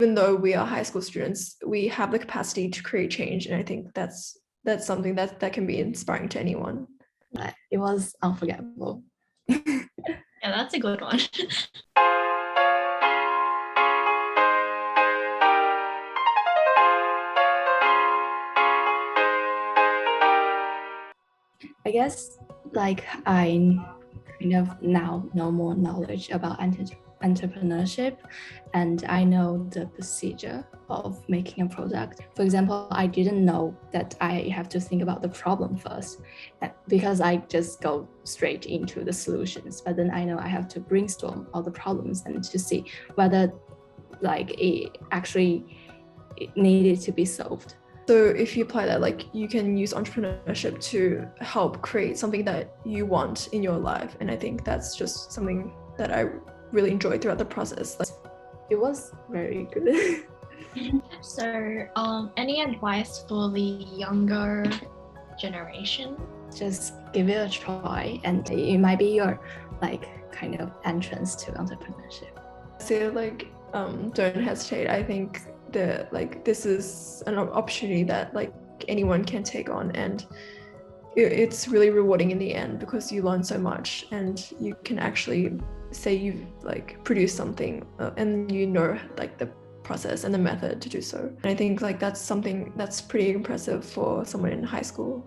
Even though we are high school students, we have the capacity to create change, and I think that's something that can be inspiring to anyone. It was unforgettable. Yeah, that's a good one. I guess like I kind of now know more knowledge about entrepreneurship, and I know the procedure of making a product. For example, I didn't know that I have to think about the problem first, because I just go straight into the solutions. But then I know I have to brainstorm all the problems and to see whether like it actually needed to be solved. So if you apply that, like you can use entrepreneurship to help create something that you want in your life. And I think that's just something that I really enjoyed throughout the process. It was very good. So, any advice for the younger generation? Just give it a try, and it might be your like kind of entrance to entrepreneurship. So like don't hesitate. I think that like this is an opportunity that like anyone can take on, and it's really rewarding in the end because you learn so much and you can actually say you've like produced something and you know like the process and the method to do so. And I think like that's something that's pretty impressive for someone in high school.